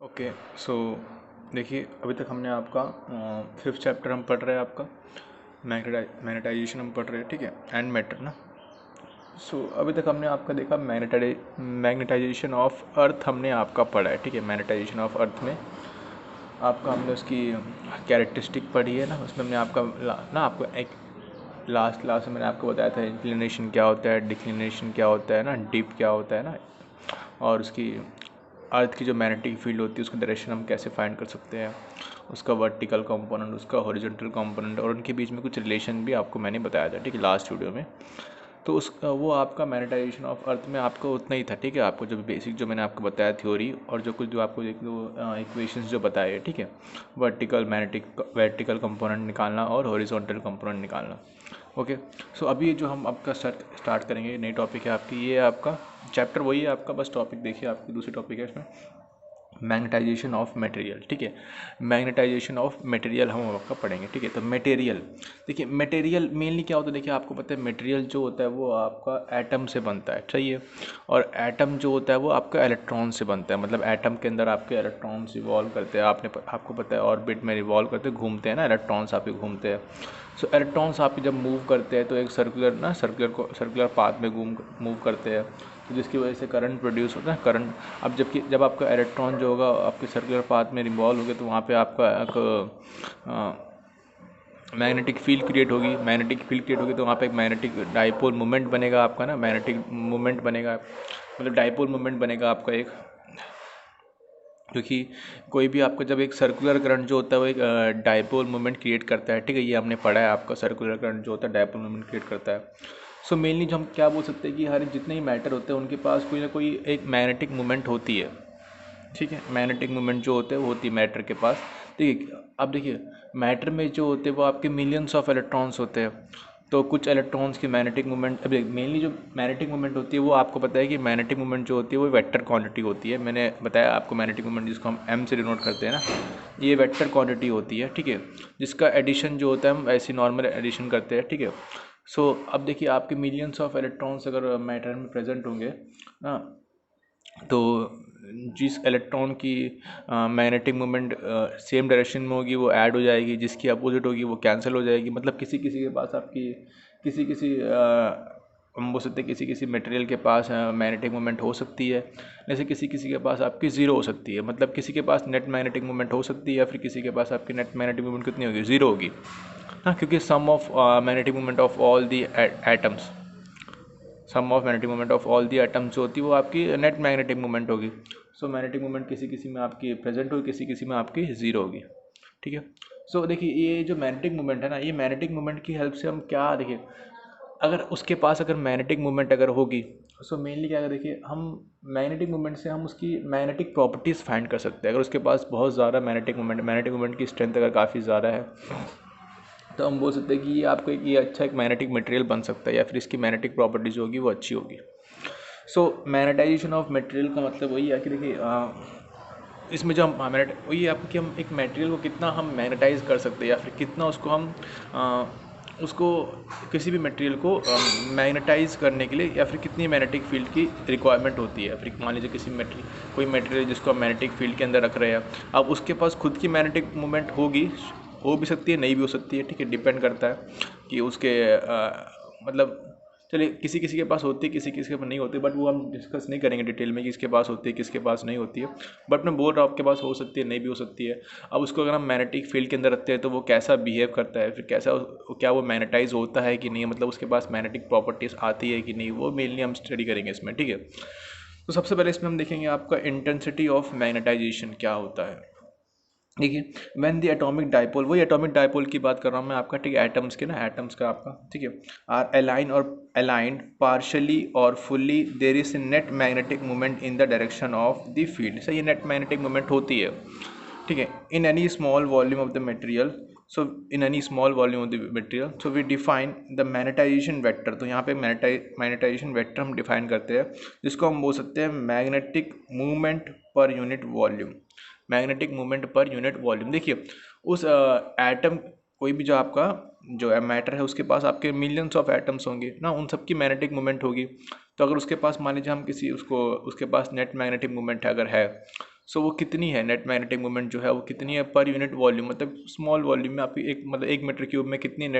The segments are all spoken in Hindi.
ओके। सो देखिए, अभी तक हमने आपका 5th चैप्टर हम पढ़ रहे हैं, आपका मैग्नेटाइजेशन हम पढ़ रहे हैं, ठीक है, एंड मैटर ना। सो अभी तक हमने आपका देखा मैग्नेटाइजेशन ऑफ अर्थ हमने आपका पढ़ा है, ठीक है। मैग्नेटाइजेशन ऑफ अर्थ में आपका हमने उसकी कैरेक्टरिस्टिक पढ़ी है ना। उसमें हमने आपका ना आपको एक लास्ट क्लास में मैंने आपको बताया था इंक्लिनेशन क्या होता है, डिक्लिनेशन क्या होता है ना, डिप क्या होता है ना, और उसकी अर्थ की जो मैग्नेटिक फील्ड होती है उसका डायरेक्शन हम कैसे फाइंड कर सकते हैं, उसका वर्टिकल कंपोनेंट, उसका हॉरिजॉन्टल कंपोनेंट, और उनके बीच में कुछ रिलेशन भी आपको मैंने बताया था, ठीक है, लास्ट वीडियो में। तो उस वो आपका मैग्नेटाइजेशन ऑफ अर्थ में आपको उतना ही था, ठीक है। आपको जो बेसिक जो मैंने आपको बताया थ्योरी, और जो कुछ जो आपको एक दो इक्वेशंस जो बताए हैं, ठीक है, वर्टिकल कंपोनेंट निकालना और हॉरिजॉन्टल कंपोनेंट निकालना। ओके। सो अभी जो हम आपका स्टार्ट करेंगे, नई टॉपिक है आपकी, ये आपका चैप्टर वही है आपका, बस टॉपिक देखिए आपकी दूसरी टॉपिक है इसमें, मैग्नेटाइजेशन ऑफ मटेरियल, ठीक है। मैग्नेटाइजेशन ऑफ मटेरियल हम आपका पढ़ेंगे, ठीक है। तो मटेरियल, देखिए मटेरियल मेनली क्या होता है, देखिए आपको पता है मटेरियल जो होता है वो आपका एटम से बनता है, सही है। और एटम जो होता है वो आपका इलेक्ट्रॉन से बनता है, मतलब एटम के अंदर आपके इलेक्ट्रॉन्स रिवॉल्व करते हैं, आपको पता है ऑर्बिट में रिवॉल्व करते हैं, घूमते हैं ना, इलेक्ट्रॉन्स आपके घूमते हैं। सो इलेक्ट्रॉन्स आपके जब मूव करते हैं तो एक सर्कुलर पाथ में मूव करते हैं, तो जिसकी वजह से करंट प्रोड्यूस होता है, करंट। अब जब आपका इलेक्ट्रॉन जो होगा आपके सर्कुलर पाथ में रिवॉल्व होगा तो वहाँ पे आपका एक मैग्नेटिक फील्ड क्रिएट होगी, तो वहाँ पे एक मैग्नेटिक डाइपोल मोमेंट बनेगा आपका ना, मैग्नेटिक मोमेंट बनेगा, मतलब डाइपोल मोमेंट बनेगा आपका एक, क्योंकि कोई भी आपका जब एक सर्कुलर करंट जो होता है वो एक डाइपोल मोमेंट क्रिएट करता है, ठीक है। ये हमने पढ़ा है, आपका सर्कुलर करंट जो होता है डाइपोल मोमेंट क्रिएट करता है। सो मेनली जो हम क्या बोल सकते हैं कि हर जितने ही मैटर होते हैं उनके पास कोई ना कोई एक मैग्नेटिक मोमेंट होती है, ठीक है। मैग्नेटिक मोमेंट जो होते हैं वो होती है मैटर के पास, ठीक है। अब देखिए मैटर में जो होते हैं वो आपके मिलियंस ऑफ इलेक्ट्रॉन्स होते हैं, तो कुछ इलेक्ट्रॉन्स की मैग्नेटिक मोमेंट, अब मेनली जो मैग्नेटिक मोमेंट होती है वो आपको पता है कि मैग्नेटिक मोमेंट जो होती है वो वेक्टर क्वांटिटी होती है। मैंने बताया आपको मैग्नेटिक मोमेंट जिसको हम एम से डिनोट करते हैं ना, ये वेक्टर क्वांटिटी होती है, ठीक है, जिसका एडिशन जो होता है हम ऐसे नॉर्मल एडिशन करते हैं, ठीक है। सो अब देखिए आपके मिलियंस ऑफ इलेक्ट्रॉन्स अगर मैटर में प्रेजेंट होंगे ना, तो जिस इलेक्ट्रॉन की मैग्नेटिक मोमेंट सेम डायरेक्शन में होगी वो ऐड हो जाएगी, जिसकी अपोजिट होगी वो कैंसिल हो जाएगी। मतलब किसी किसी के पास आपकी किसी हम बोल सकते हैं किसी किसी मटेरियल के पास मैग्नेटिक मोमेंट हो सकती है, जैसे किसी किसी के पास आपकी ज़ीरो हो सकती है, मतलब किसी के पास नेट मैग्नेटिक मोमेंट हो सकती है, या फिर किसी के पास आपकी नेट मैग्नेटिक मोमेंट कितनी होगी, ज़ीरो होगी, हाँ, क्योंकि sum of magnetic moment of all the atoms, sum of magnetic moment of all the atoms जो होती है वो आपकी नेट मैग्नेटिक मोमेंट होगी। सो मैग्नेटिक मोमेंट किसी किसी में आपकी प्रेजेंट होगी, किसी किसी में आपकी ज़ीरो होगी, ठीक है। सो देखिए ये जो मैग्नेटिक मोमेंट है ना, ये मैग्नेटिक मोमेंट की हेल्प से हम क्या देखिए, अगर उसके पास अगर मैग्नेटिक मोमेंट अगर होगी, सो मेनली क्या देखिए हम मैग्नेटिक मोमेंट से हम उसकी मैग्नेटिक प्रॉपर्टीज़ फाइंड कर सकते हैं। अगर उसके पास बहुत ज़्यादा मैग्नेटिक मोमेंट की स्ट्रेंथ अगर काफ़ी ज़्यादा है तो हम बोल सकते हैं कि ये आपको ये अच्छा एक मैग्नेटिक मटेरियल बन सकता है, या फिर इसकी मैग्नेटिक प्रॉपर्टी जो होगी वो अच्छी होगी। सो मैग्नेटाइजेशन ऑफ मटेरियल का मतलब वही है कि देखिए इसमें जो हम वही है आपको कि हम एक मटेरियल को कितना हम मैग्नेटाइज कर सकते हैं, या फिर कितना उसको हम उसको किसी भी मटेरियल को मैग्नेटाइज करने के लिए, या फिर कितनी मैग्नेटिक फील्ड की रिक्वायरमेंट होती है। फिर मान लीजिए किसी कोई मटेरियल जिसको हम मैग्नेटिक फील्ड के अंदर रख रहे हैं, अब उसके पास खुद की मैग्नेटिक मूवमेंट होगी, हो भी सकती है नहीं भी हो सकती है, ठीक है, डिपेंड करता है कि उसके मतलब चलिए किसी किसी के पास होती है, किसी किसी के पास नहीं होती, बट वो हम डिस्कस नहीं करेंगे डिटेल में कि किसके पास होती है किसके पास नहीं होती है। बट मैं बोल रहा हूँ आपके पास हो सकती है नहीं भी हो सकती है। अब उसको अगर हम मैग्नेटिक फील्ड के अंदर रखते हैं तो वो कैसा बिहेव करता है, फिर कैसा क्या वो मैग्नेटाइज होता है कि नहीं, मतलब उसके पास मैग्नेटिक प्रॉपर्टीज़ आती है कि नहीं, वो मेनली हम स्टडी करेंगे इसमें, ठीक है। तो सबसे पहले इसमें हम देखेंगे आपका इंटेंसिटी ऑफ मैग्नेटाइजेशन क्या होता है। देखिए व्हेन दी एटॉमिक डाइपोल, वही एटॉमिक डाइपोल की बात कर रहा हूँ मैं आपका, ठीक है, एटम्स के ना, एटम्स का आपका, ठीक है, आर अलाइन और अलाइंड पार्शली और fully, there is net magnetic movement in the direction of the field. सही, ये नेट मैग्नेटिक मूवमेंट होती है, ठीक है, in any small volume of the material. So in any small volume of the material, so we define the magnetization vector. तो यहाँ पे मैग्नेटाइजेशन वेक्टर हम डिफाइन करते हैं, जिसको हम बोल सकते हैं magnetic movement per unit volume, magnetic movement per unit volume. देखिए उस एटम, कोई भी जो आपका जो मैटर है उसके पास आपके मिलियंस ऑफ एटम्स होंगे ना, उन सबकी मैग्नेटिक मूवमेंट होगी। तो अगर उसके पास मान लीजिए हम किसी उसके पास नेट मैग्नेटिक मूवमेंट अगर है, सो वो कितनी है, नेट मैग्नेटिक मोमेंट जो है वो कितनी है पर यूनिट वॉल्यूम, मतलब स्मॉल वॉल्यूम में आपकी एक मतलब 1 मीटर क्यूब में कितनी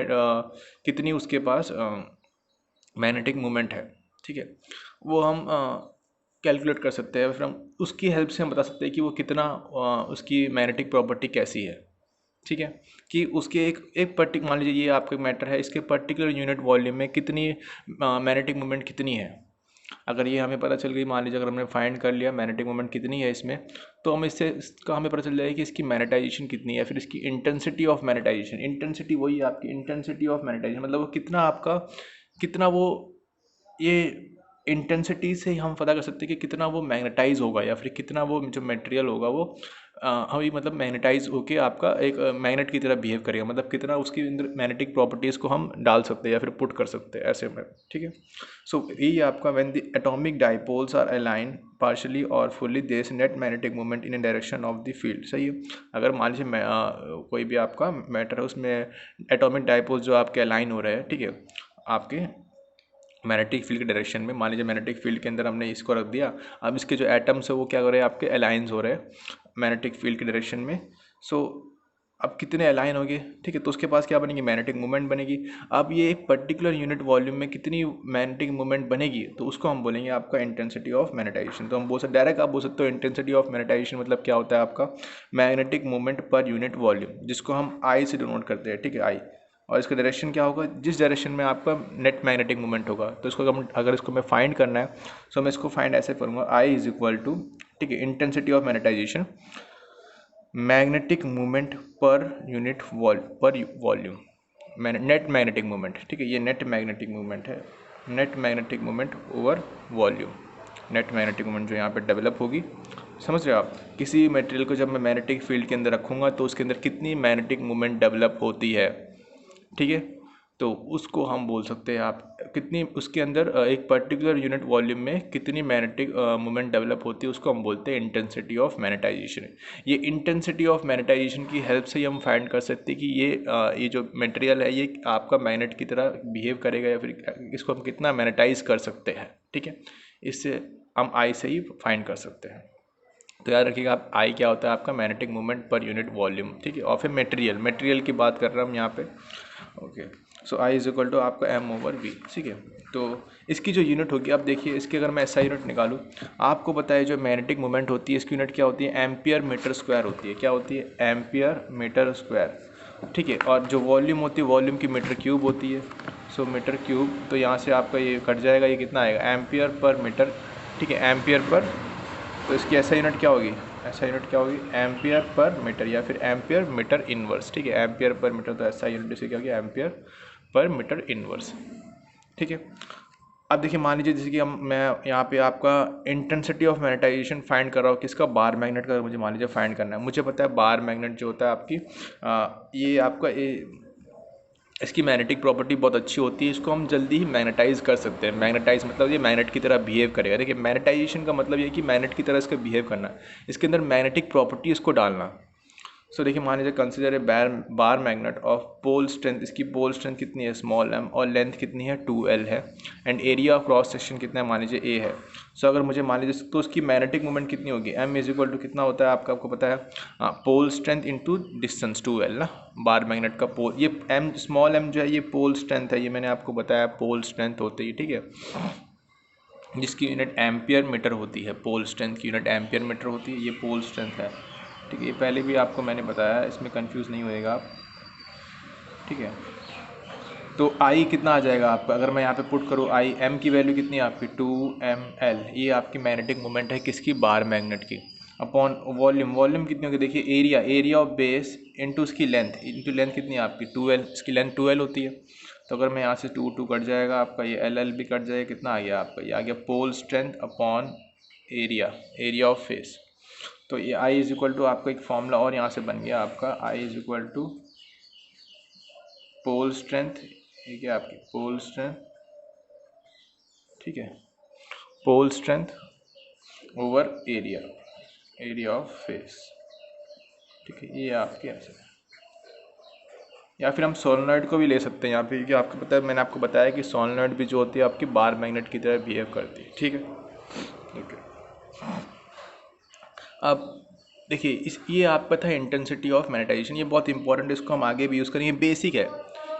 कितनी उसके पास मैग्नेटिक मोमेंट है। ठीक है, वो हम कैलकुलेट कर सकते हैं, फिर हम उसकी हेल्प से हम बता सकते हैं कि वो कितना उसकी मैग्नेटिक प्रॉपर्टी कैसी है। ठीक है, कि उसके एक पर्टिकुलर, मान लीजिए ये आपका मैटर है, इसके पर्टिकुलर यूनिट वॉल्यूम में कितनी मैग्नेटिक मोमेंट कितनी है। अगर ये हमें पता चल गई, मान लीजिए अगर हमने फाइंड कर लिया मैग्नेटिक मोमेंट कितनी है इसमें, तो हम इसका हमें पता चल जाएगा कि इसकी मैग्नेटाइजेशन कितनी है, फिर इसकी इंटेंसिटी ऑफ मैग्नेटाइजेशन। इंटेंसिटी वही है आपकी इंटेंसिटी ऑफ मैग्नेटाइजेशन, मतलब वो कितना आपका, कितना वो, ये इंटेंसिटी से ही हम पता कर सकते हैं कि कितना वो मैग्नेटाइज होगा, या फिर कितना वो जो मटेरियल होगा वो हमें मतलब मैग्नेटाइज होके आपका एक मैग्नेट की तरह बिहेव करेगा, मतलब कितना उसकी अंदर मैग्नेटिक प्रॉपर्टीज़ को हम डाल सकते हैं या फिर पुट कर सकते हैं ऐसे में। ठीक है, सो ये आपका when the atomic dipoles are align partially और fully their net magnetic moment in direction of the field. सही है, अगर मान लीजिए कोई भी आपका मैटर है, उसमें एटॉमिक डाइपोल्स जो आपके अलाइन हो रहे हैं, ठीक है, आपके मैग्नेटिक फील्ड के डायरेक्शन में, मान लीजिए मैग्नेटिक फील्ड के अंदर हमने इसको रख दिया, अब इसके जो एटम्स है वो क्या हो रहे हैं, आपके अलाइंस हो रहे हैं मैग्नेटिक फील्ड के डायरेक्शन में। सो अब कितने अलाइन हो गए, ठीक है, तो उसके पास क्या बनेगी, मैग्नेटिक मोमेंट बनेगी। अब ये एक पर्टिकुलर यूनिट वॉल्यूम में कितनी मैग्नेटिक मोमेंट बनेगी, तो उसको हम बोलेंगे आपका इंटेंसिटी ऑफ मैग्नेटाइजेशन। तो हम बोल सकते डायरेक्ट आप बोल सकते हो इंटेंसिटी ऑफ मैग्नेटाइजेशन मतलब क्या होता है आपका magnetic moment per unit volume, जिसको हम आई से डिनोट करते हैं। ठीक है, आई, और इसका डायरेक्शन क्या होगा, जिस डायरेक्शन में आपका नेट मैग्नेटिक मोमेंट होगा। तो इसको अगर इसको मैं फाइंड करना है, सो मैं इसको फाइंड ऐसे करूँगा, आई इज इक्वल टू, ठीक है, intensity of magnetization, magnetic moment per unit volume, net magnetic moment. ठीक है, ये नेट मैग्नेटिक मोमेंट है, net magnetic moment over volume, net magnetic moment जो यहाँ पे डेवलप होगी। समझ रहे हो आप, किसी मटेरियल को जब मैं मैग्नेटिक फील्ड के अंदर रखूँगा तो उसके अंदर कितनी मैग्नेटिक मोमेंट डेवलप होती है। ठीक है, तो उसको हम बोल सकते हैं आप कितनी उसके अंदर एक पर्टिकुलर यूनिट वॉल्यूम में कितनी मैग्नेटिक मोमेंट डेवलप होती है, उसको हम बोलते हैं इंटेंसिटी ऑफ मैग्नेटाइजेशन। ये इंटेंसिटी ऑफ मैग्नेटाइजेशन की हेल्प से ही हम फाइंड कर सकते हैं कि ये जो मटेरियल है ये आपका मैग्नेट की तरह बिहेव करेगा, या फिर इसको हम कितना मैग्नेटाइज कर सकते हैं। ठीक है, इससे हम आई से ही फाइंड कर सकते हैं। तो याद रखिएगा आप, आई क्या होता है आपका magnetic moment per unit volume. ठीक है, और फिर मटेरियल की बात कर रहे हैं हम यहाँ पे। Okay, so I is equal to आपका एम ओवर वी। ठीक है, तो इसकी जो यूनिट होगी, आप देखिए इसकी अगर मैं ऐसा यूनिट निकालूँ, आपको पता है जो मैग्नेटिक मोमेंट होती है इसकी यूनिट क्या होती है, एम्पियर मीटर स्क्वायर होती है। क्या होती है, एम्पियर मीटर स्क्वायर। ठीक है, और जो वॉल्यूम होती है वॉल्यूम की मीटर क्यूब होती है। सो मीटर क्यूब, तो यहाँ से आपका ये कट जाएगा, ये कितना आएगा, एम्पियर पर मीटर। ठीक है, एम्पियर पर, तो इसकी ऐसा यूनिट क्या होगी, ऐसा यूनिट क्या होगी, एम्पियर पर मीटर या फिर एम्पियर मीटर इनवर्स। ठीक है, एम्पियर पर मीटर, तो ऐसा यूनिट जैसे क्या होगी, एम्पियर पर मीटर इनवर्स। ठीक है, अब देखिए मान लीजिए जैसे कि मैं यहाँ पे आपका इंटेंसिटी ऑफ मैग्नेटाइजेशन फाइंड कर रहा हूँ, किसका, बार मैग्नेट का मुझे मान लीजिए फाइंड करना है। मुझे पता है बार मैग्नेट जो होता है आपकी ये आपका इसकी मैग्नेटिक प्रॉपर्टी बहुत अच्छी होती है, इसको हम जल्दी ही मैग्नेटाइज कर सकते हैं। मैग्नेटाइज मतलब ये मैग्नेट की तरह बिहेव करेगा। देखिए मैग्नेटाइजेशन का मतलब ये कि मैग्नेट की तरह इसका बिहेव करना, इसके अंदर मैग्नेटिक प्रॉपर्टी इसको डालना। सो देखिए मान लीजिए consider a bar magnet of pole strength, इसकी पोल स्ट्रेंथ कितनी है, स्मॉल एम, और लेंथ कितनी है, 2L है, and area of cross section कितना है, मान लीजिए A है। सो अगर मुझे मान लीजिए, तो उसकी मैग्नेटिक मोमेंट कितनी होगी, M इज इक्वल टू कितना होता है आपको पता है, pole strength into distance 2L ना, बार मैग्नेट का पोल, ये M स्मॉल m जो है ये पोल स्ट्रेंथ है, ये मैंने आपको बताया पोल स्ट्रेंथ होती है। ठीक है, जिसकी यूनिट एम्पियर मीटर होती है, पोल स्ट्रेंथ की यूनिट एम्पियर मीटर होती है, ये पोल स्ट्रेंथ है। ठीक है, ये पहले भी आपको मैंने बताया, इसमें कंफ्यूज नहीं होएगा आप। ठीक है, तो आई कितना आ जाएगा आपका, अगर मैं यहाँ पे पुट करूँ आई, एम की वैल्यू कितनी है आपकी 2mL, ये आपकी मैग्नेटिक मोमेंट है किसकी, बार मैग्नेट की, अपॉन वॉल्यूम कितनी होगी, देखिए एरिया ऑफ बेस इंटू उसकी लेंथ कितनी है आपकी 2L, इसकी लेंथ 2L होती है। तो अगर मैं यहाँ से 2 कट जाएगा आपका, ये LL भी कट जाएगा, कितना आ गया आपका, ये आ गया pole strength upon area of face. तो ये आई इज इक्वल टू आपका एक फॉर्मूला और यहाँ से बन गया आपका, I is equal to pole strength, ये क्या आपकी पोल स्ट्रेंथ, ठीक है, pole strength over area of face. ठीक है, ये आपके ऐसे, या फिर हम सोलेनॉइड को भी ले सकते हैं यहाँ पे, क्योंकि आपको पता है, मैंने आपको बताया कि सोलेनॉइड भी जो होती है आपकी बार मैग्नेट की तरह बिहेव करती है। ठीक है, ओके। अब देखिए ये आपका था इंटेंसिटी ऑफ मैग्नेटाइजेशन, ये बहुत इंपॉर्टेंट है, इसको हम आगे भी यूज़ करेंगे, बेसिक है।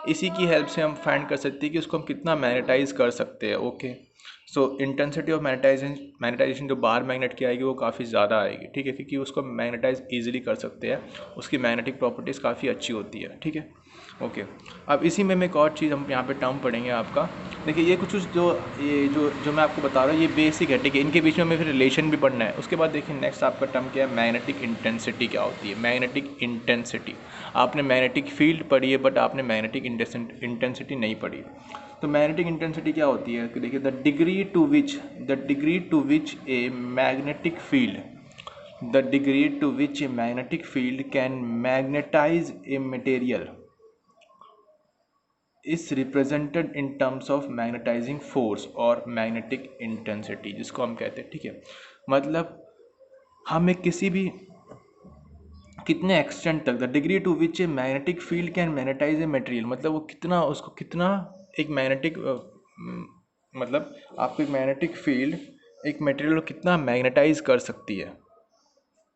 इसी की हेल्प से हम फाइंड कर सकते हैं कि उसको हम कितना मैग्नेटाइज कर सकते हैं। Okay, so intensity of magnetization जो बार मैग्नेट की आएगी वो काफ़ी ज़्यादा आएगी, ठीक है, क्योंकि उसको मैग्नेटाइज ईजिली कर सकते हैं, उसकी मैग्नेटिक प्रॉपर्टीज़ काफ़ी अच्छी होती है, ठीक है। ओके, अब इसी में एक और चीज़ हम यहाँ पे टर्म पढ़ेंगे आपका। देखिए ये कुछ जो मैं आपको बता रहा हूँ ये बेसिक है, ठीक है, इनके बीच में हमें फिर रिलेशन भी पढ़ना है। उसके बाद देखिए नेक्स्ट आपका टर्म क्या है, मैग्नेटिक इंटेंसिटी क्या होती है। मैग्नेटिक इंटेंसिटी, आपने मैग्नेटिक फील्ड पढ़ी है बट आपने मैग्नेटिक इंटेंसिटी नहीं पढ़ी। तो मैग्नेटिक इंटेंसिटी क्या होती है कि देखिए the degree to which a magnetic field can magnetize a material is represented in terms of magnetizing force और मैग्नेटिक इंटेंसिटी, जिसको हम कहते हैं, ठीक है। मतलब हमें किसी भी कितने एक्सटेंट तक, the degree to which a magnetic field can magnetize a material, मतलब वो कितना, उसको कितना एक मैग्नेटिक मतलब आपको एक मैग्नेटिक फील्ड एक मटेरियल को कितना मैग्नेटाइज कर सकती है,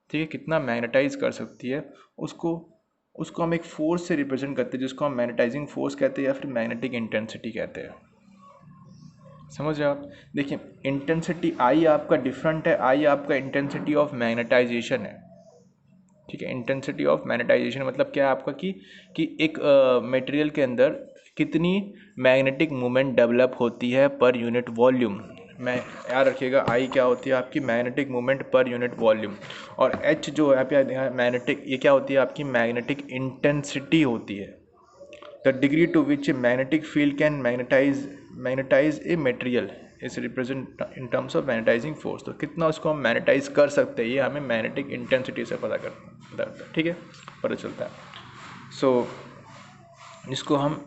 ठीक है, कितना मैग्नेटाइज कर सकती है, उसको उसको हम एक फोर्स से रिप्रेजेंट करते हैं, जिसको हम मैग्नेटाइजिंग फोर्स कहते हैं या फिर मैग्नेटिक इंटेंसिटी कहते हैं। समझ रहे हो आप। देखिए इंटेंसिटी आई आपका डिफरेंट है, आई आपका इंटेंसिटी ऑफ मैग्नेटाइजेशन है, ठीक है। इंटेंसिटी ऑफ मैग्नेटाइजेशन मतलब क्या है आपका कि एक मटेरियल के अंदर कितनी मैग्नेटिक मूवमेंट डेवलप होती है पर यूनिट वॉल्यूम। मैं याद रखिएगा, आई क्या होती है आपकी, magnetic movement per unit volume, और एच जो है आप मैग्नेटिक, ये क्या होती है आपकी, मैग्नेटिक इंटेंसिटी होती है। The degree to which a magnetic field can magnetize a material is represent in terms of magnetizing force, तो कितना उसको हम मैग्नेटाइज कर सकते हैं ये हमें मैग्नेटिक इंटेंसिटी से पता करता है, ठीक है, पता चलता है। सो इसको हम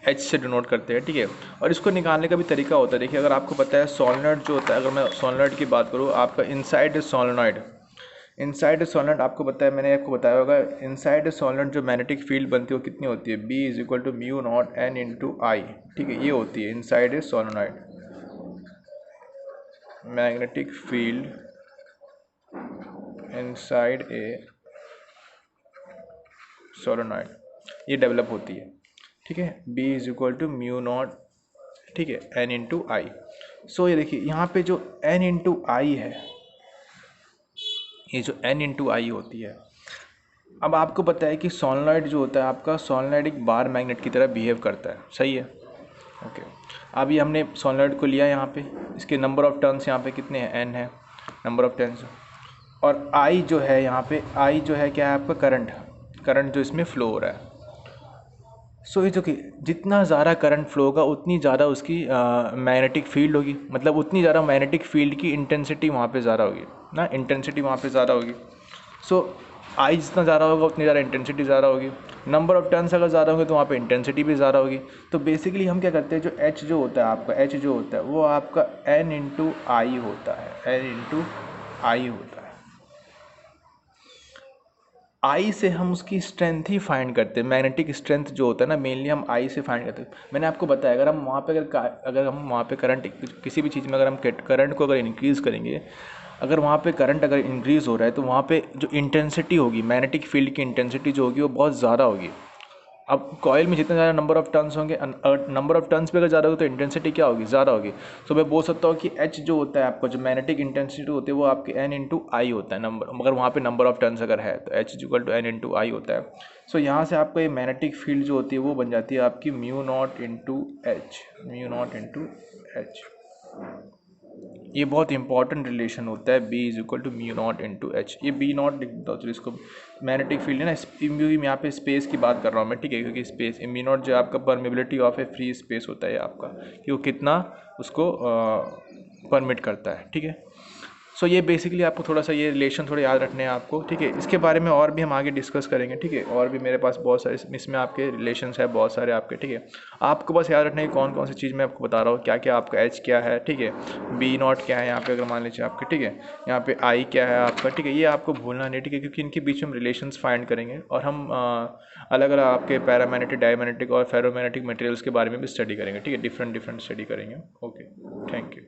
एच से डिनोट करते हैं, ठीक है। और इसको निकालने का भी तरीका होता है। देखिए अगर आपको पता है सोलेनॉइड जो होता है, अगर मैं सोलेनॉइड की बात करूँ, आपका इनसाइड सोलेनॉइड, आपको पता है, मैंने आपको बताया होगा, इनसाइड सोलेनॉइड जो मैग्नेटिक फील्ड बनती है वो कितनी होती है, B is equal to mu naught n into I, ठीक है, ये होती है inside solenoid magnetic field inside a solenoid, ये डेवलप होती है, ठीक है, B is equal to mu naught, ठीक है, एन इंटू आई। सो ये देखिए यहाँ पे जो एन इंटू आई है, ये जो एन इंटू आई होती है, अब आपको पता है कि सोलेनॉइड जो होता है आपका, सोलेनॉइड एक बार मैग्नेट की तरह बिहेव करता है, सही है। ओके, अभी हमने सोलेनॉइड को लिया, यहाँ पे इसके नंबर ऑफ टर्न्स यहाँ पे कितने हैं, एन है नंबर ऑफ टर्न्स, और आई जो है यहाँ पे, आई जो है क्या है आपका, करंट जो इसमें फ्लो हो रहा है। सो ये जो कि जितना ज़्यादा करंट फ्लो होगा उतनी ज़्यादा उसकी मैग्नेटिक फील्ड होगी, मतलब उतनी ज़्यादा मैग्नेटिक फील्ड की इंटेंसिटी वहाँ पे ज़्यादा होगी ना, इंटेंसिटी वहाँ पे ज़्यादा होगी। सो आई जितना ज़्यादा होगा उतनी ज़्यादा इंटेंसिटी ज़्यादा होगी, नंबर ऑफ टर्न्स अगर ज़्यादा होंगे तो वहाँ पे इंटेंसिटी भी ज़्यादा होगी। तो बेसिकली हम क्या करते हैं, जो एच जो होता है आपका, एच जो होता है वो आपका एन इंटू आई होता है, एन इंटू आई होता है। आई से हम उसकी स्ट्रेंथ ही फाइंड करते हैं, मैग्नेटिक स्ट्रेंथ जो होता है ना, मेनली हम आई से फाइंड करते हैं। मैंने आपको बताया अगर हम वहाँ पे अगर हम वहाँ पे करंट, किसी भी चीज़ में अगर हम करंट को अगर इंक्रीज़ करेंगे, अगर वहाँ पे करंट अगर इंक्रीज़ हो रहा है तो वहाँ पे जो इंटेंसिटी होगी, मैग्नेटिक फील्ड की इंटेंसिटी जो होगी वो बहुत ज़्यादा होगी। अब कॉइल में जितने ज़्यादा नंबर ऑफ टर्न्स होंगे, नंबर ऑफ टर्न्स पे अगर ज़्यादा होगी तो इंटेंसिटी क्या होगी, ज़्यादा होगी। तो मैं बोल सकता हूँ कि एच जो होता है आपका, जो मैग्नेटिक इंटेंसिटी होती है वो आपके एन इंटू आई होता है, नंबर, मगर वहाँ पे नंबर ऑफ टर्न्स अगर है तो H equal to n into I होता है। सो यहाँ से आपको ये मैग्नेटिक फील्ड जो होती है वो बन जाती है आपकी mu naught into H, mu naught into H. ये बहुत इंपॉर्टेंट रिलेशन होता है, B is equal to mu naught into H. ये बी नॉट लिख दो, तो इसको मैग्नेटिक फील्ड है ना, म्यू यहाँ पे स्पेस की बात कर रहा हूँ मैं, ठीक है, क्योंकि स्पेस म्यू नॉट जो आपका permeability of A free space होता है आपका, कि वो कितना उसको परमिट करता है, ठीक है। सो ये बेसिकली आपको थोड़ा सा ये रिलेशन थोड़े याद रखने हैं आपको, ठीक है। इसके बारे में और भी हम आगे डिस्कस करेंगे, ठीक है, और भी मेरे पास बहुत सारे इसमें आपके रिलेशंस है बहुत सारे आपके, ठीक है। आपको बस याद रखना है कौन कौन सी चीज़ मैं आपको बता रहा हूँ, क्या क्या आपका एच क्या है, ठीक है, बी नॉट क्या है यहाँ पे अगर मान लीजिए आपके, ठीक है, यहाँ पे आई क्या है आपका, ठीक है, ये आपको भूलना नहीं, ठीक है, क्योंकि इनके बीच में हम रिलेशंस फाइंड करेंगे और हम अलग अलग आपके पैरामैग्नेटिक, डायमैग्नेटिक और फेरोमैग्नेटिक मटेरियल्स के बारे में भी स्टडी करेंगे, ठीक है, डिफरेंट स्टडी करेंगे। Okay, thank you.